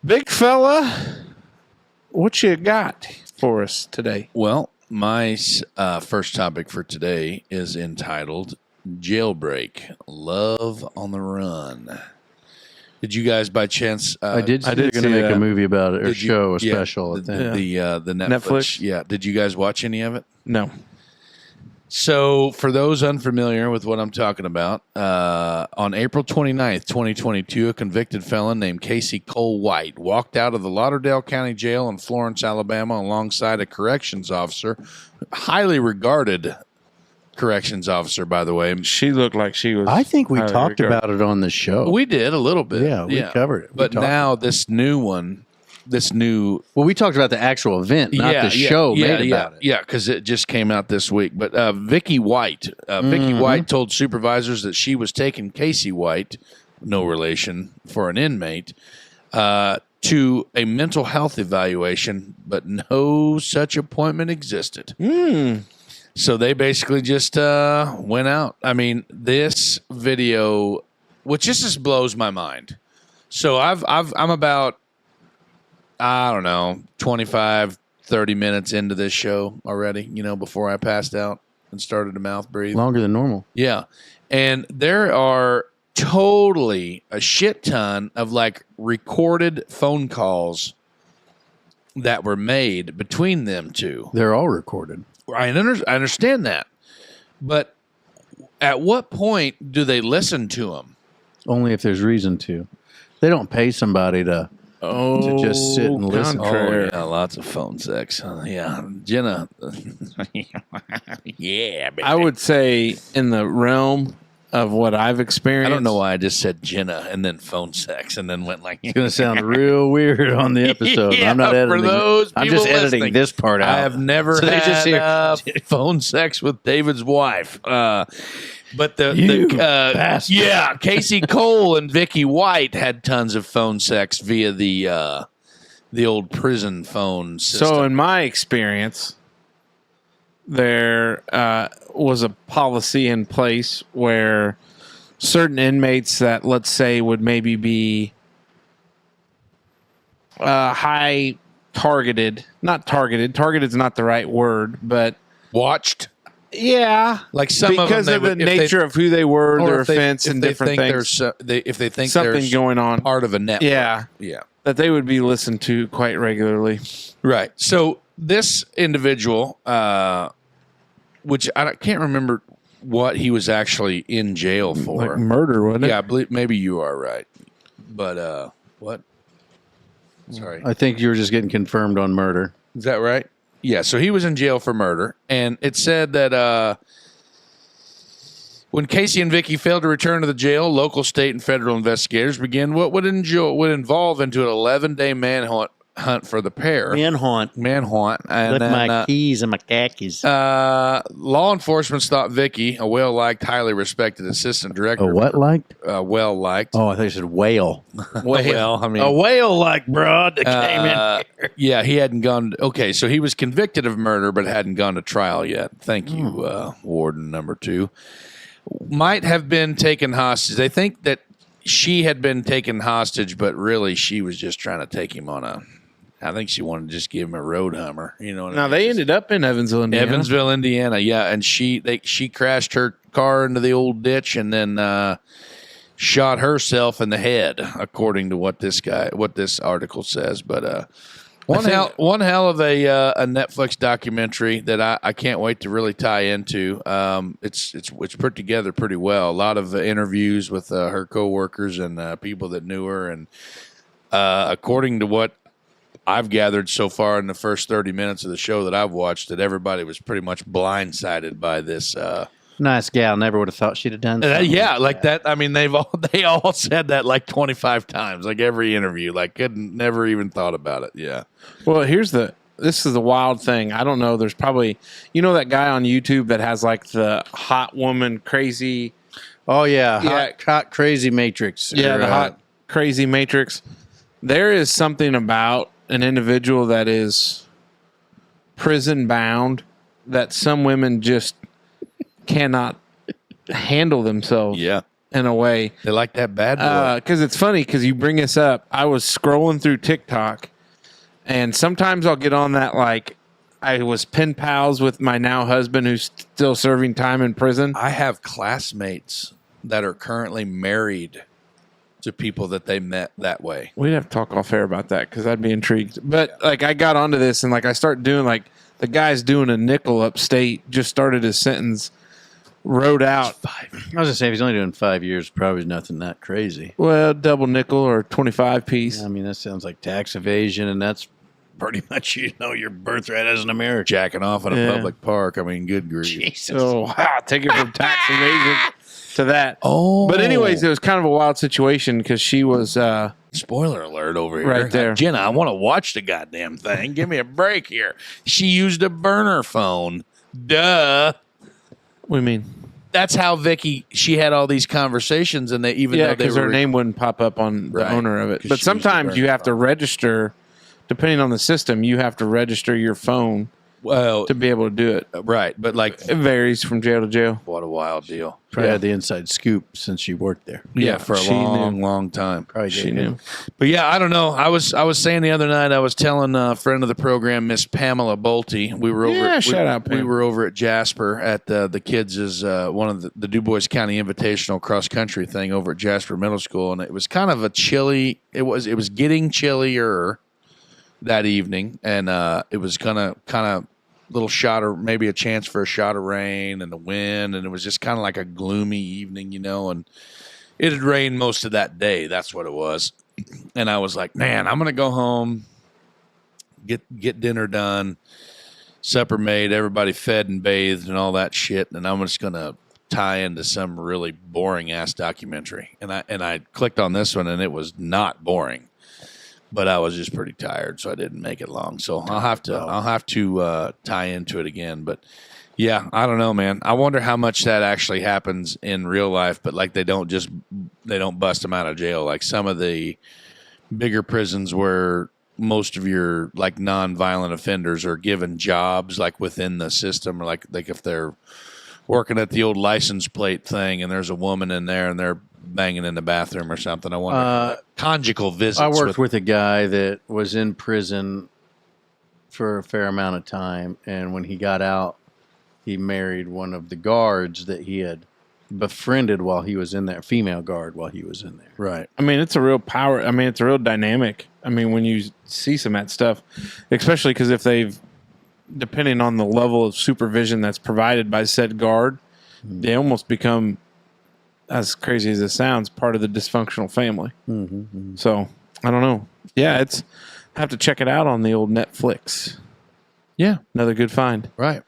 Big fella, what you got for us today? Well, my first topic for today is entitled Jailbreak, Love on the Run. Did you guys by chance... I did see they're going to make a movie about it, or show, a special. The Netflix. Yeah. Did you guys watch any of it? No. So, for those unfamiliar with what I'm talking about, on April 29th, 2022, a convicted felon named Casey Cole White walked out of the Lauderdale County Jail in Florence, Alabama, alongside a corrections officer, highly regarded corrections officer, by the way. She looked like she was... I think we talked about it on the show. We did a little bit. Yeah, we covered it. But now this new one... Well, we talked about the actual event, not the show made about it. Yeah, because it just came out this week. But Vicky White, White told supervisors that she was taking Casey White, no relation, for an inmate, to a mental health evaluation, but no such appointment existed. So they basically just went out. I mean, this video, which just blows my mind. So I'm about, I don't know, 25, 30 minutes into this show already, before I passed out and started to mouth breathe. Longer than normal. Yeah. And there are totally a shit ton of recorded phone calls that were made between them two. They're all recorded. I understand that. But at what point do they listen to them? Only if there's reason to. They don't pay somebody to just sit and listen. Oh, yeah, lots of phone sex. Yeah, Jenna. Yeah, baby. I would say in the realm of what I've experienced. I don't know why I just said Jenna and then phone sex and then went like... It's going to sound real weird on the episode. Yeah, I'm not editing. For those I'm just editing listening. this part out. I have never had phone sex with David's wife. But Casey Cole and Vicky White had tons of phone sex via the old prison phone system. So in my experience, there was a policy in place where certain inmates that, let's say, would maybe be high targeted, not targeted. Targeted is not the right word, but watched. Yeah, like some because of the nature of who they were, their offense, and different things. If they think something there's going on, part of a network, yeah, that they would be listened to quite regularly. Right. So this individual, which I can't remember what he was actually in jail for, like murder, wasn't it? Yeah, I believe maybe you are right, but what? Sorry, I think you were just getting confirmed on murder. Is that right? Yeah, so he was in jail for murder, and it said that when Casey and Vicky failed to return to the jail, local, state, and federal investigators began what would involve into an 11-day manhunt for the pair. Manhunt. And Look, then, my keys and my khakis. Law enforcement thought Vicky, a well-liked, highly respected assistant director. A what liked? Well-liked. Oh, I thought you said whale. Well, I mean, a whale-like broad that came in here. Yeah, he hadn't gone. Okay, so he was convicted of murder, but hadn't gone to trial yet. Thank you, Warden number 2. Might have been taken hostage. They think that she had been taken hostage, but really she was just trying to take him on I think she wanted to just give him a road hummer. You know what I mean? They ended up in Evansville, Indiana. Yeah, and she crashed her car into the old ditch and then shot herself in the head, according to what this article says. But one hell of a Netflix documentary that I can't wait to really tie into. It's put together pretty well. A lot of interviews with her coworkers and people that knew her, and according to what I've gathered so far in the first 30 minutes of the show that I've watched, that everybody was pretty much blindsided by this. Nice gal. Never would have thought she'd have done something. That. I mean, they all said that like 25 times, like every interview, like never even thought about it. Yeah. Well, this is the wild thing. I don't know. There's probably, that guy on YouTube that has like the hot woman crazy. Oh yeah. Hot crazy matrix. Yeah. The hot crazy matrix. There is something about an individual that is prison bound that some women just cannot handle themselves in a way. They like that bad boy. Because it's funny because you bring this up. I was scrolling through TikTok, and sometimes I'll get on that like I was pen pals with my now husband who's still serving time in prison. I have classmates that are currently married to people that they met that way. We'd have to talk off air about that because I'd be intrigued. But like I got onto this and like I start doing like the guy's doing a nickel upstate, just started his sentence, wrote out. I was going to say, if he's only doing 5 years, probably nothing that crazy. Well, double nickel or 25 piece. I mean, that sounds like tax evasion, and that's pretty much, your birthright as an American. Jacking off in a Yeah. public park. I mean, good grief. Jesus. So wow, take it from tax evasion to that. Oh. But anyways, it was kind of a wild situation because she was Spoiler alert over here. Right there. Jenna, I want to watch the goddamn thing. Give me a break here. She used a burner phone. Duh. what do you mean? That's how Vicky, she had all these conversations, and they even Yeah, though they because were her name wouldn't pop up on the Right, owner of it. 'cause But she was the sometimes you burner have to register, depending on the system, you have to register your phone well, to be able to do it. right, but like, It varies from jail to jail. what a wild deal. Probably had the inside scoop since she worked there. Yeah, for a she long, knew. long time. Probably She did. knew. But yeah, I don't know. I was saying the other night, I was telling a friend of the program, Miss Pamela Bolte. We were over. Yeah, we, shout out, We Pam. were over at Jasper at the kids' one of the Du Bois County Invitational cross country thing over at Jasper Middle School, and it was kind of a chilly. It was getting chillier that evening, and it was kind of little shot or maybe a chance for a shot of rain and the wind, and it was just kind of like a gloomy evening, and it had rained most of that day. That's what it was. And I was like, man, I'm gonna go home, get dinner done, supper made, everybody fed and bathed and all that shit, and I'm just gonna tie into some really boring ass documentary. And I clicked on this one, and it was not boring. But I was just pretty tired, so I didn't make it long. So I'll have to tie into it again. But yeah, I don't know, man. I wonder how much that actually happens in real life. But like they don't bust them out of jail. Like some of the bigger prisons where most of your like non-violent offenders are given jobs like within the system, or like if they're working at the old license plate thing and there's a woman in there and they're banging in the bathroom or something. I wonder. Conjugal visits. I worked with a guy that was in prison for a fair amount of time, and when he got out, he married one of the guards that he had befriended while he was in there, female guard while he was in there. Right. I mean, it's a real power. I mean, it's a real dynamic. I mean, when you see some of that stuff, especially because if they've, depending on the level of supervision that's provided by said guard, they almost become, as crazy as it sounds, part of the dysfunctional family. So I don't know. Yeah, I have to check it out on the old Netflix. Yeah. Another good find. Right.